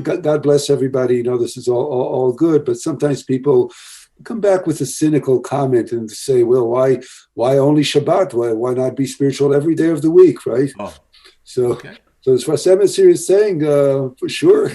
mean, God bless everybody. This is all good, but sometimes people come back with a cynical comment and say, well, why only Shabbat? Why not be spiritual every day of the week, right? Oh, So, okay. so as Sefat Emet here is saying, for sure.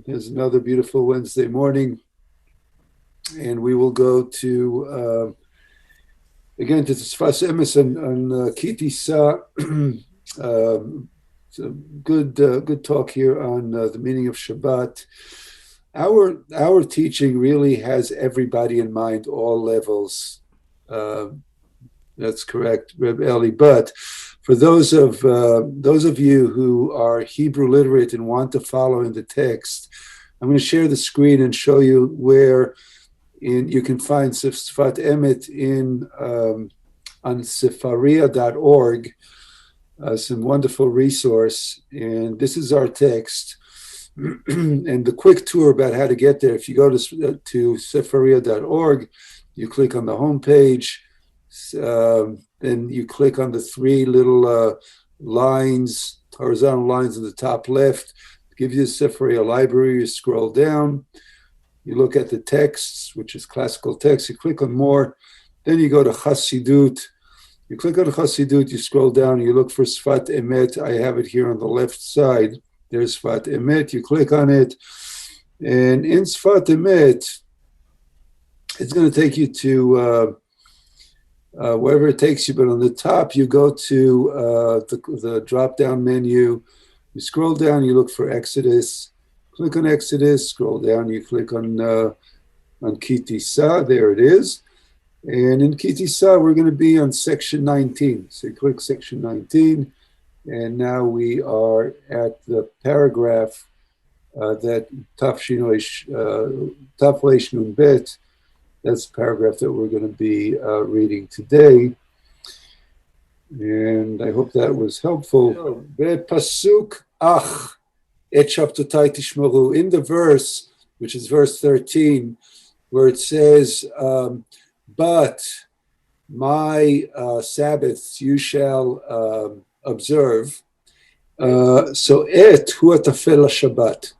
Here's another beautiful Wednesday morning, and we will go to again to the Sefat Emet on Ki Tisa. It's a good talk here on the meaning of Shabbat. Our teaching really has everybody in mind, all levels. That's correct, Rebbe Eli. But for those of you who are Hebrew literate and want to follow in the text, I'm going to share the screen and show you where you can find Sefat Emet on sefaria.org, some wonderful resource. And this is our text. And the quick tour about how to get there, if you go to sefaria.org, you click on the homepage, then you click on the three little lines, horizontal lines in the top left, give you the Sefaria library, you scroll down, you look at the texts, which is classical text, you click on more, then you go to Chassidut, you click on Chassidut, you scroll down, you look for Sefat Emet, I have it here on the left side, there's Sefat Emet, you click on it, and in Sefat Emet, it's going to take you to wherever it takes you, but on the top you go to the drop-down menu, you scroll down, you look for Exodus, click on Exodus, scroll down, you click on Ki Tisa, there it is, and in Ki Tisa we're going to be on section 19, so you click section 19, and now we are at the paragraph that Taf Reish Nun Bet. That's the paragraph that we're going to be reading today. And I hope that was helpful. Pasuk ach et shabtotai tishmeru. In the verse, which is verse 13, where it says, but my Sabbaths you shall observe. So et hu atafel Shabbat.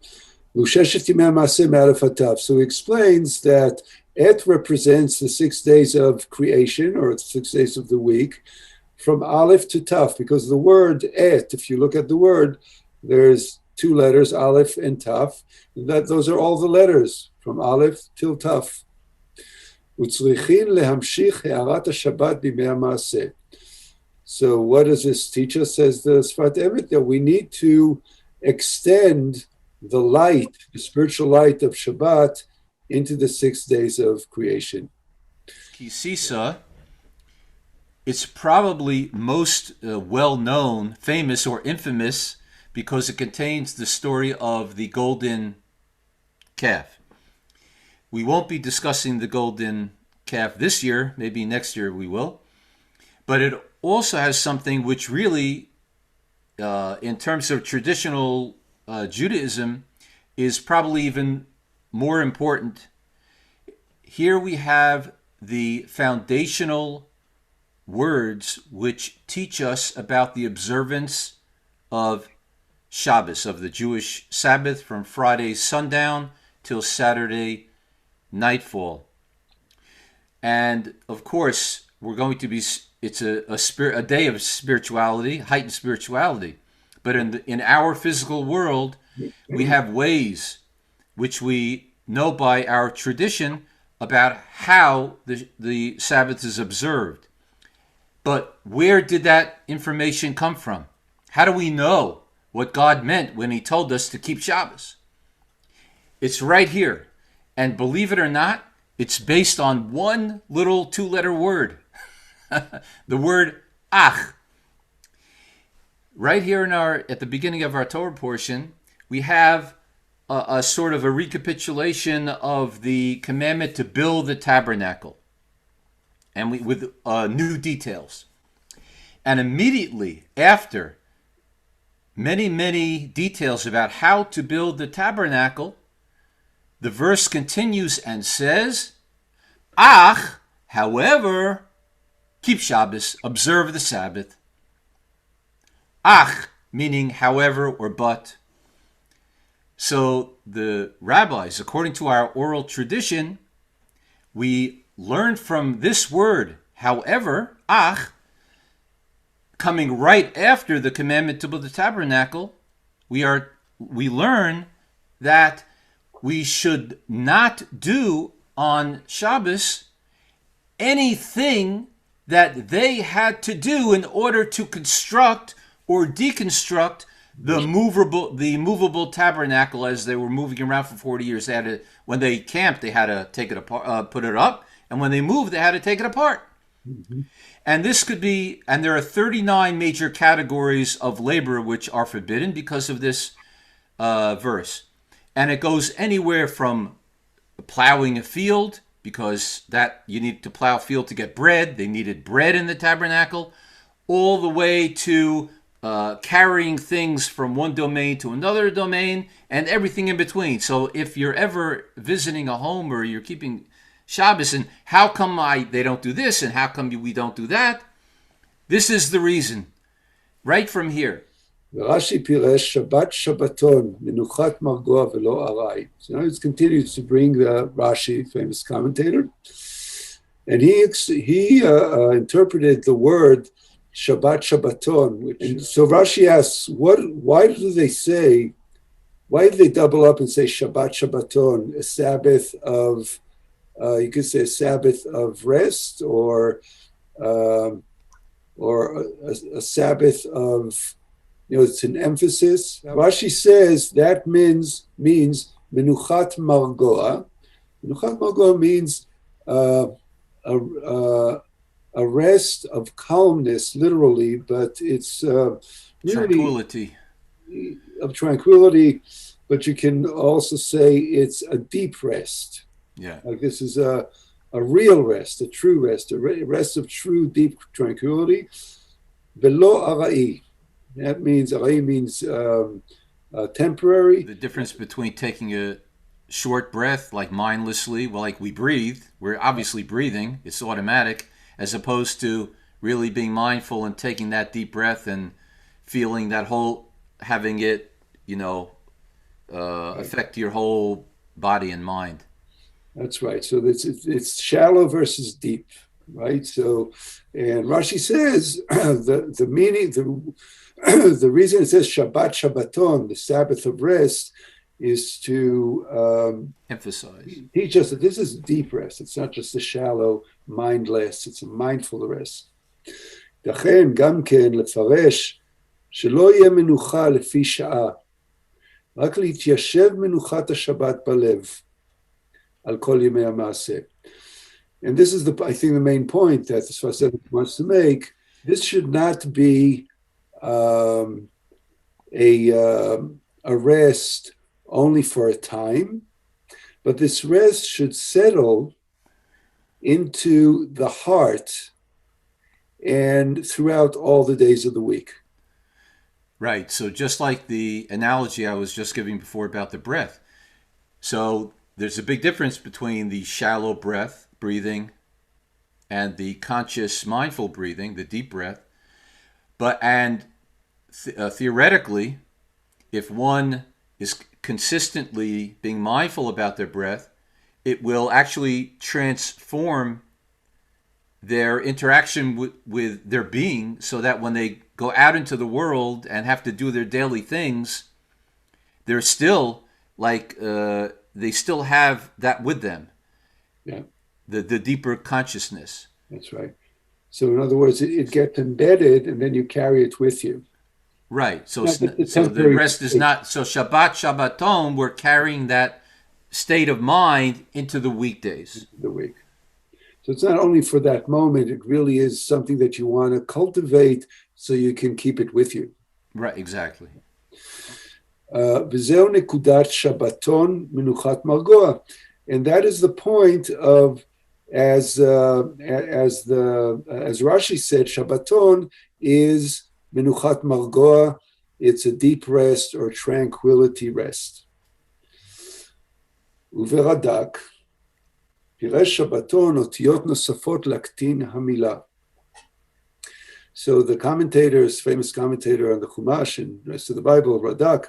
So he explains that Et represents the 6 days of creation, or 6 days of the week, from Aleph to Taf, because the word Et, if you look at the word, there's two letters, Aleph and Taf, and those are all the letters, from Aleph till Taf. So what does this teach us, says the Sefat Emet, that we need to extend the light, the spiritual light of Shabbat, into the 6 days of creation. Ki Tisa, it's probably most well-known, famous, or infamous because it contains the story of the golden calf. We won't be discussing the golden calf this year, maybe next year we will, but it also has something which really, in terms of traditional Judaism, is probably even more important. Here we have the foundational words which teach us about the observance of Shabbos, of the Jewish Sabbath, from Friday sundown till Saturday nightfall. And of course, we're going to be, it's a day of spirituality, heightened spirituality. But in our physical world, we have ways which we know by our tradition about how the Sabbath is observed. But where did that information come from? How do we know what God meant when he told us to keep Shabbos? It's right here. And believe it or not, it's based on one little two-letter word. The word ach. Right here at the beginning of our Torah portion, we have a sort of a recapitulation of the commandment to build the tabernacle. and with new details. And immediately after many, many details about how to build the tabernacle, the verse continues and says, Ach, however, keep Shabbos, observe the Sabbath. Ach, meaning however or but. So the rabbis, according to our oral tradition, we learned from this word, however, ach, coming right after the commandment to build the tabernacle, we learn that we should not do on Shabbos anything that they had to do in order to construct or deconstruct the movable tabernacle as they were moving around for 40 years. They had to, when they camped, they had to take it apart, put it up, and when they moved, they had to take it apart. Mm-hmm. And this could be, and there are 39 major categories of labor which are forbidden because of this verse. And it goes anywhere from plowing a field, because that you need to plow a field to get bread. They needed bread in the tabernacle, all the way to carrying things from one domain to another domain, and everything in between. So if you're ever visiting a home or you're keeping Shabbos, and how come they don't do this, and how come we don't do that? This is the reason, right from here. Rashi piresh Shabbat Shabbaton menuchat margoa velo arai. So now it continues to bring Rashi, famous commentator, and he interpreted the word Shabbat Shabbaton. And so Rashi asks, why do they double up and say Shabbat Shabbaton, a Sabbath of, you could say a Sabbath of rest, or a Sabbath of, it's an emphasis. Rashi says that means menuchat margoa. Menuchat margoa means a rest of calmness, literally, but it's really tranquility. Of tranquility, but you can also say it's a deep rest. Yeah. Like this is a real rest, a true rest, a rest of true, deep tranquility. Velo arai. That means, arai means temporary. The difference between taking a short breath, like mindlessly, well, like we breathe, we're obviously breathing, it's automatic, as opposed to really being mindful and taking that deep breath and feeling that whole, having it, affect your whole body and mind. That's right. So it's shallow versus deep, right? So, and Rashi says the meaning, the reason it says Shabbat Shabbaton, the Sabbath of rest, is to emphasize, teach us that this is deep rest. It's not just a shallow, mindless. It's a mindful rest. לכן גם כן לפרש שלא יהיה מנוחה לפי שעה, רק להתיישב מנוחת השבת בלב על כל ימי המעשה. And this is I think the main point that the Sefat Emet wants to make. This should not be a rest only for a time, but this rest should settle into the heart and throughout all the days of the week. Right. So just like the analogy I was just giving before about the breath. So there's a big difference between the shallow breathing and the conscious mindful breathing, the deep breath. But theoretically, if one is consistently being mindful about their breath, it will actually transform their interaction with their being, so that when they go out into the world and have to do their daily things, they're still like they still have that with them. Yeah, the deeper consciousness. That's right. So in other words, it gets embedded, and then you carry it with you. Right. So the rest is not. So Shabbat Shabbaton, we're carrying that state of mind into the weekdays. The week. So it's not only for that moment, it really is something that you want to cultivate so you can keep it with you. Right, exactly. וזהו נקודת שבתון מנוחת מרגוע. And that is the point of as Rashi said, Shabbaton is menuchat margoa. It's a deep rest or tranquility rest. Uveradak, piresh Shabbaton otiyot nosafot laktin hamila. So the commentators, famous commentator on the Chumash and the rest of the Bible, Radak,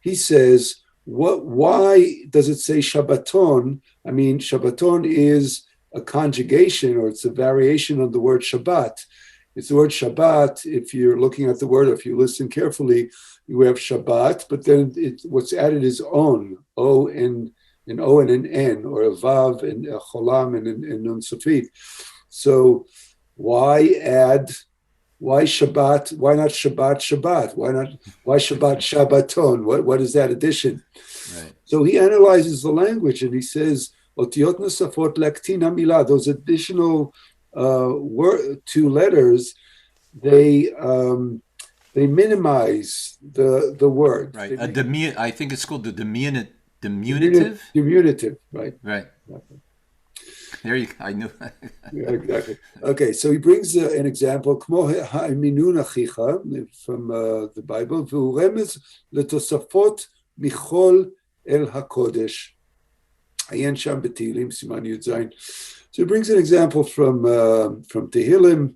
he says, why does it say Shabbaton? I mean, Shabbaton is a conjugation, or it's a variation on the word Shabbat. It's the word Shabbat. If you're looking at the word, if you listen carefully, you have Shabbat, but then what's added is on, O and an O and an N, or a Vav and a Cholam and Nun Safit. So why Shabbat? Why not Shabbat? Why Shabbat Shabbaton? What is that addition? Right. So he analyzes the language and he says, Otiyot nosafot laktin hamila, those additional two letters, they minimize the word. Right. I think it's called the diminutive. Diminutive, right. Right. Exactly. There you go. I knew. Yeah, exactly. Okay, so he brings an example, כמו האמינון אחיך, from the Bible, והוא רמז לתוספות מכל אל הקודש. עיין שם בתהילים, סימן י"ז. So he brings an example from Tehillim,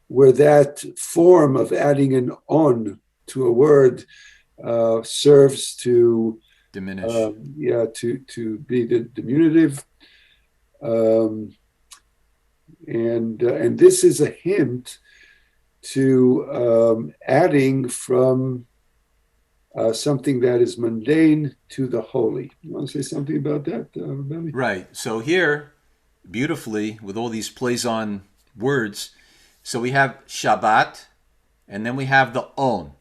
where that form of adding an on to a word serves to diminish. To be the diminutive. And this is a hint to adding from something that is mundane to the holy. You want to say something about that, Rebbe? Right. So here, beautifully, with all these plays on words, so we have Shabbat, and then we have the on.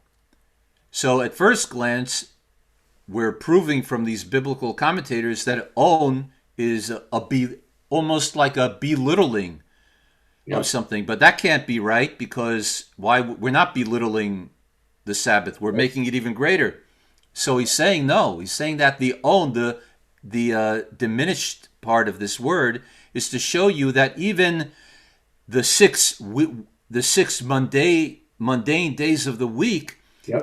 So at first glance, we're proving from these biblical commentators that on is almost like a belittling of something, but that can't be right, because we're not belittling the Sabbath, we're making it even greater. So he's saying no. He's saying that the on, the diminished part of this word, is to show you that even the six mundane days of the week,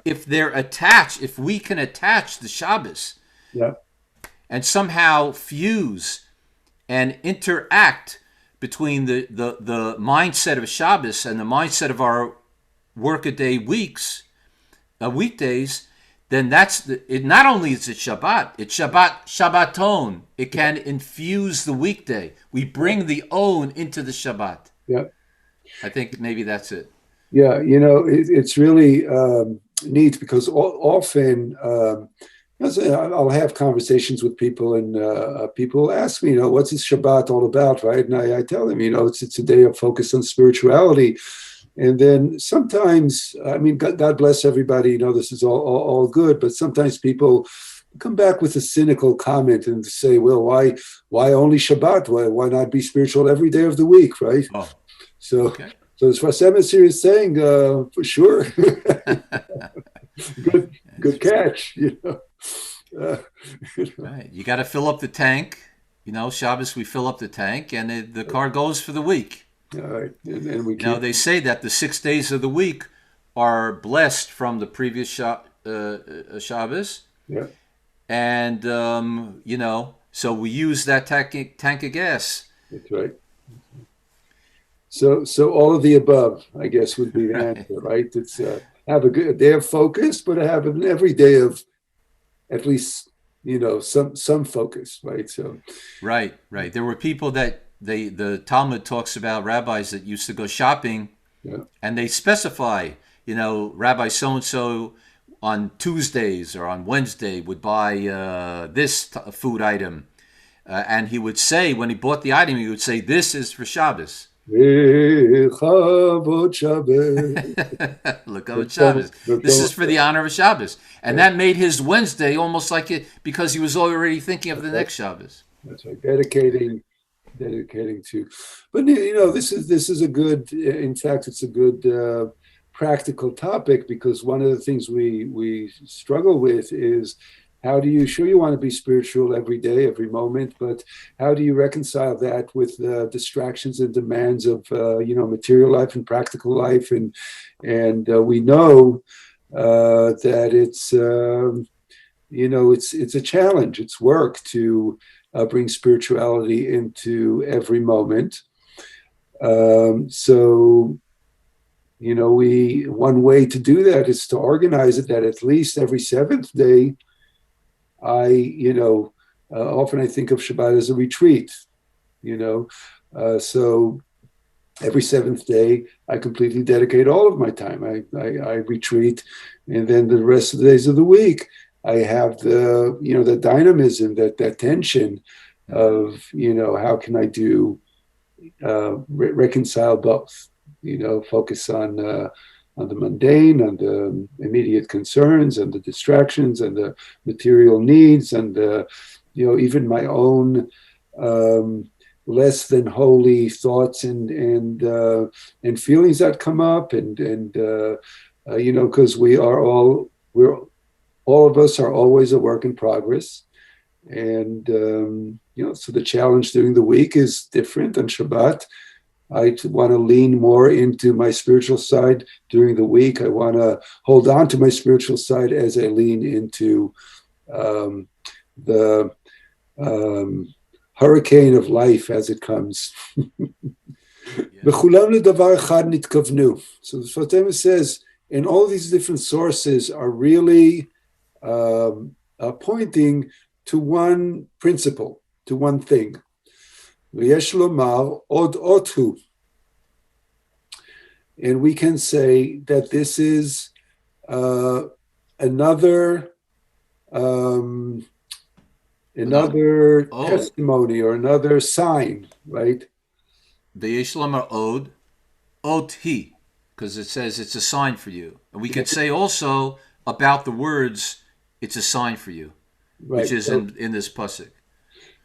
if they're attached, if we can attach the Shabbos, and somehow fuse and interact between the mindset of Shabbos and the mindset of our workaday weekdays, then it not only is it Shabbat, it's Shabbaton. It can infuse the weekday. We bring the own into the Shabbat. Yeah. I think maybe that's it. Yeah, it's really neat, because often I'll have conversations with people, and people ask me, what's this Shabbat all about, right? And I tell them, it's a day of focus on spirituality. And then sometimes, I mean, God bless everybody, this is all good, but sometimes people come back with a cynical comment and say, well, why only Shabbat? Why not be spiritual every day of the week, right? Oh, so. Okay. So as Sefat Emet is saying, for sure, good catch. Right. You got to fill up the tank. Shabbos, we fill up the tank, and the car goes for the week. All right, and we they say that the 6 days of the week are blessed from the previous Shabbos. Yeah. And so we use that tank of gas. That's right. So all of the above, I guess, would be the answer, right? It's have a good day of focus, but have an every day of at least some focus, right? So right. There were people that the Talmud talks about, rabbis that used to go shopping, and they specify, Rabbi so and so on Tuesdays or on Wednesday would buy this food item, and he would say, when he bought the item, he would say, "This is for Shabbos." Look out Shabbos. This is for the honor of Shabbos. And that made his Wednesday almost like it, because he was already thinking of the next Shabbos. That's right. Dedicating to. But this is a good, in fact, it's a good practical topic, because one of the things we struggle with is how do you, sure, you want to be spiritual every day, every moment, but how do you reconcile that with the distractions and demands of, material life and practical life? And we know that it's a challenge. It's work to bring spirituality into every moment. So one way to do that is to organize it that at least every seventh day, often I think of Shabbat as a retreat, so every seventh day, I completely dedicate all of my time. I retreat, and then the rest of the days of the week, I have the dynamism, that tension of, how can I do reconcile both, focus on the mundane, on the immediate concerns, and the distractions, and the material needs, and even my own less than holy thoughts and feelings that come up, and because all of us are always a work in progress. And, so the challenge during the week is different. On Shabbat, I want to lean more into my spiritual side. During the week, I want to hold on to my spiritual side as I lean into the hurricane of life as it comes. So the Sefat Emet says, and all these different sources are really pointing to one principle, to one thing. And we can say that this is another testimony or another sign, right? Od he, because it says it's a sign for you. And we could say also about the words, it's a sign for you, right, which is in this pasuk.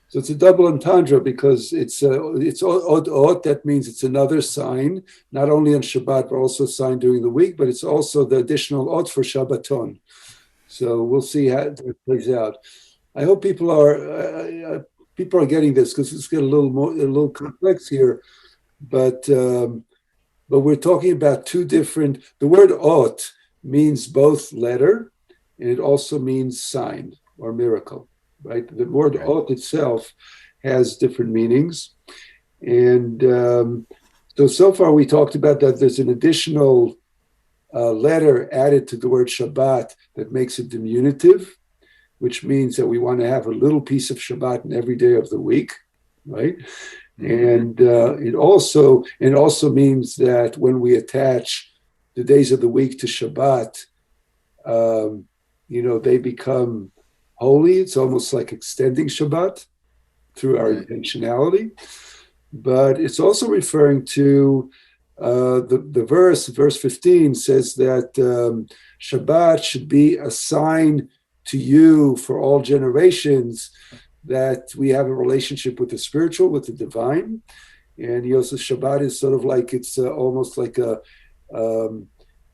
So it's a double entendre because it's od, that means it's another sign, not only on Shabbat, but also a sign during the week, but it's also the additional od for Shabbaton. So we'll see how it plays out. I hope people are getting this, because it's getting a little complex here, but we're talking about two different. The word ot means both letter, and it also means sign or miracle, right? The word ot itself has different meanings, and so far we talked about that there's an additional letter added to the word Shabbat that makes it diminutive, which means that we want to have a little piece of Shabbat in every day of the week, right? And it also means that when we attach the days of the week to Shabbat, they become holy. It's almost like extending Shabbat through our intentionality. But it's also referring to the verse 15 says that Shabbat should be a sign to you for all generations that we have a relationship with the spiritual, with the divine. And so Shabbat is sort of like, it's almost like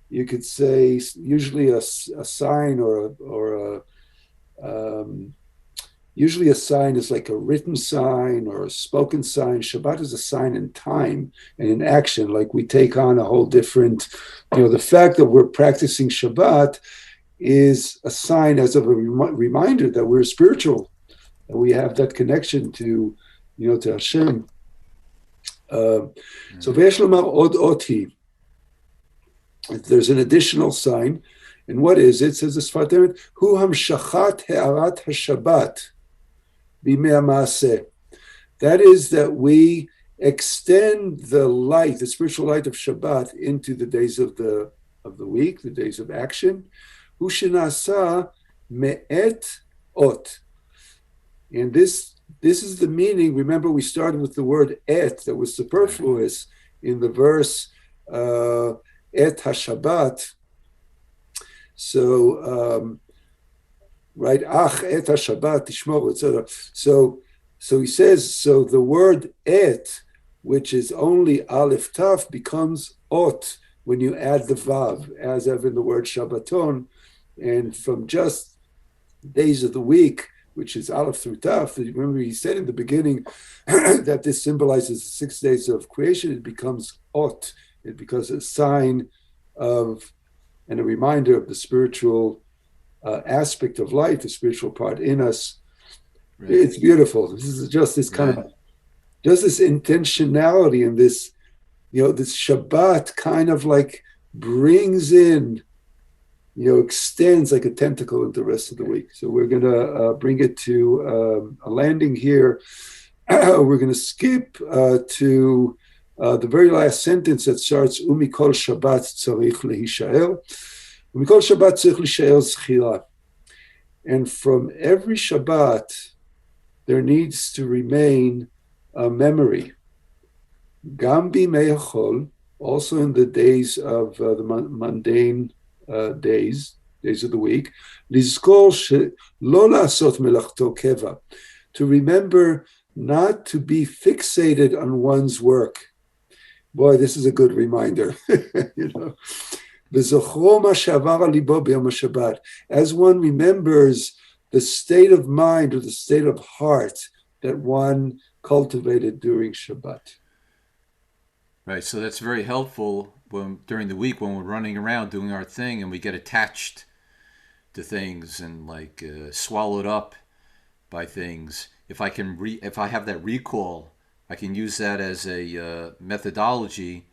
you could say, usually a sign usually a sign is like a written sign or a spoken sign. Shabbat is a sign in time and in action, like we take on a whole different, the fact that we're practicing Shabbat is a sign as of a reminder that we're spiritual, that we have that connection to Hashem. So V'yesh lomar od oti. There's an additional sign, and what is it? It says the Sefat Emet, hu hamshachat he'arat haShabbat b'mei ha'maaseh. That is that we extend the light, the spiritual light of Shabbat, into the days of the week, the days of action. Hu shenasa me'et ot. And this is the meaning. Remember, we started with the word et, that was superfluous in the verse et haShabbat. So, right, ach et haShabbat tishmor, etc. So he says, so the word et, which is only aleph taf, becomes ot when you add the vav, as of in the word Shabbaton, and from just days of the week, which is Aleph through Taf. Remember, he said in the beginning that this symbolizes the 6 days of creation. It becomes Ot. It becomes a sign of and a reminder of the spiritual aspect of life, the spiritual part in us. Right. It's beautiful. This is just this kind of, just this intentionality and this, this Shabbat kind of like brings in, extends like a tentacle into the rest of the week. So we're going to bring it to a landing here. We're going to skip to the very last sentence that starts, Umikol Shabbat tzarich lehishael. Umikol Shabbat tzarich lehishael zchira. And from every Shabbat, there needs to remain a memory. Gam bimei hachol, also in the days of the mundane days of the week, lizkor lo la'asot melachto keva, to remember not to be fixated on one's work. Boy, this is a good reminder. As one remembers the state of mind or the state of heart that one cultivated during Shabbat. Right, so that's very helpful during the week when we're running around doing our thing and we get attached to things and like swallowed up by things. If I have that recall, I can use that as a methodology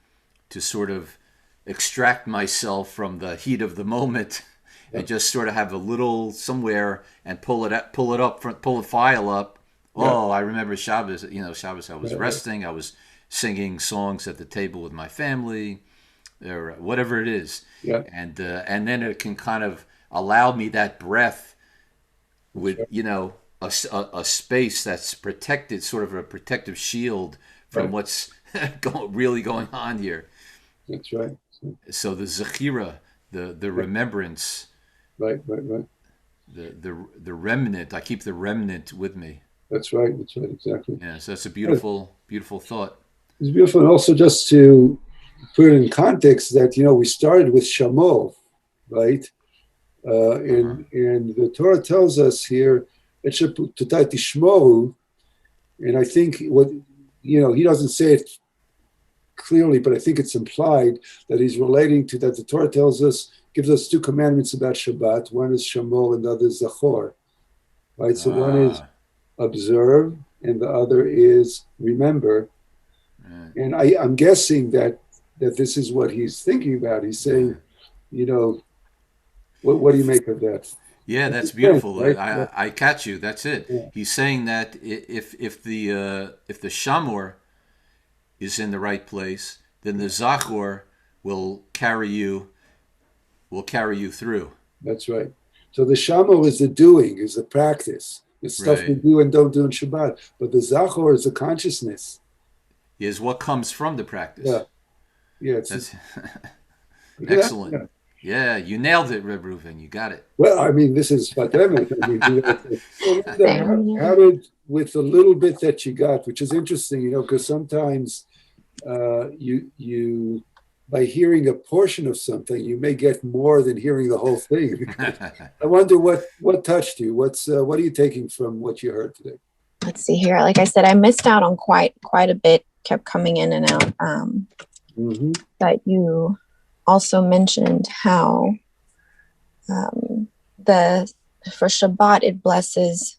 to sort of extract myself from the heat of the moment and just sort of have a little somewhere and pull the file up. Oh, I remember Shabbos. Shabbos I was resting. I was singing songs at the table with my family, or whatever it is. Yeah. And then it can kind of allow me that breath with a space that's protected, sort of a protective shield from what's really going on here. That's right. So the zechira, the remembrance, right. The remnant. I keep the remnant with me. That's right. Exactly. Yeah. So that's a beautiful thought. It's beautiful, and also just to put it in context that we started with Shamol, right? And the Torah tells us here, and I think what he doesn't say it clearly, but I think it's implied that he's relating to that. The Torah gives us 2 commandments about Shabbat. One is Shamol and the other is Zachor, right? So one is observe and the other is remember. And I'm guessing that this is what he's thinking about. He's saying, what do you make of that? Yeah, that's beautiful. Right? I catch you. That's it. Yeah. He's saying that if the shamor is in the right place, then the zachor will carry you through. That's right. So the shamor is the doing, is the practice, the stuff we do and don't do in Shabbat. But the zachor is the consciousness. Is what comes from the practice. Yeah. That's excellent. Yeah, you nailed it, Rebbe Reuven. You got it. Well, I mean, this is Sefat Emet. How did, with the little bit that you got, which is interesting, because sometimes you by hearing a portion of something, you may get more than hearing the whole thing. I wonder what touched you. What are you taking from what you heard today? Let's see here. Like I said, I missed out on quite a bit. Kept coming in and out. But you also mentioned how for Shabbat it blesses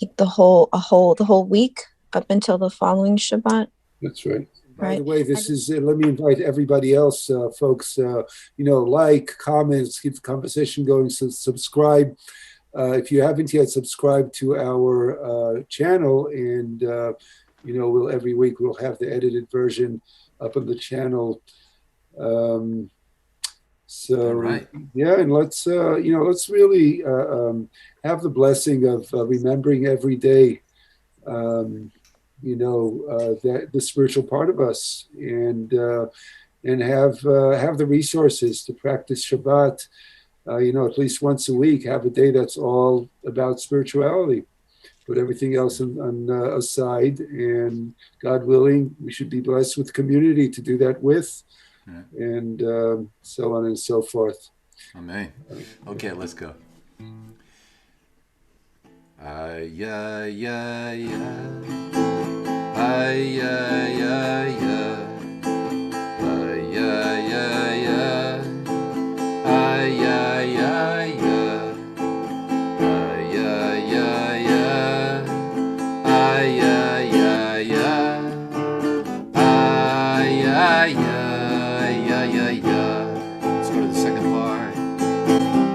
like the whole week up until the following Shabbat. That's right. By the way, this is let me invite everybody else, folks. Like, comments, keep the conversation going. So subscribe if you haven't yet. Subscribe to our channel, and every week we'll have the edited version up on the channel. And let's really have the blessing of remembering every day, that the spiritual part of us, and have the resources to practice Shabbat. At least once a week, have a day that's all about spirituality. Put everything else on aside, and God willing, we should be blessed with community to do that with, and so on and so forth. Amen. Okay, let's go. Ay, ay, ay, ay. Ay, ay, ay, ay. Ay, ay, ay, ay. Ay, ay, ay, ay. Ay, ay, ay, ay. Ay, ay, ay, ay. Ay, ay, ay, ay, ay, ay. Let's go to the second part.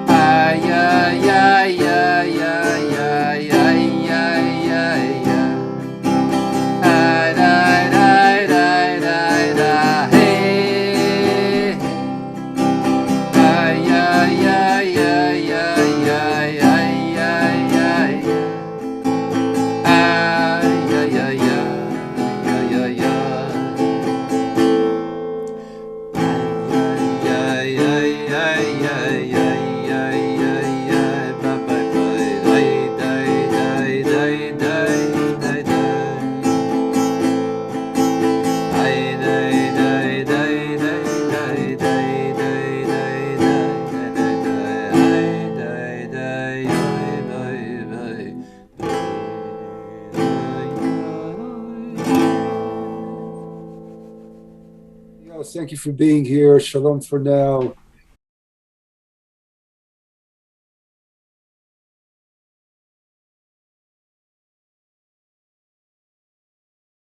Ay, ay, ay, ay, ay, ay, ay, ay, ay, ay. Ay, ay, ay, ay, ay, ay, hey. Ay, ay, ay, ay, ay, ay, ay, ay, ay. Ay, ay, ay, ay, ay, ay, ay, ay, ay, ay, ay, bye, bye, bye, die, die, die, die, die, die, die. Ay, die, die, die, die, die, die, die, die, die, die, die, die, ay, bye, bye. Yes, thank you for being here. Shalom for now.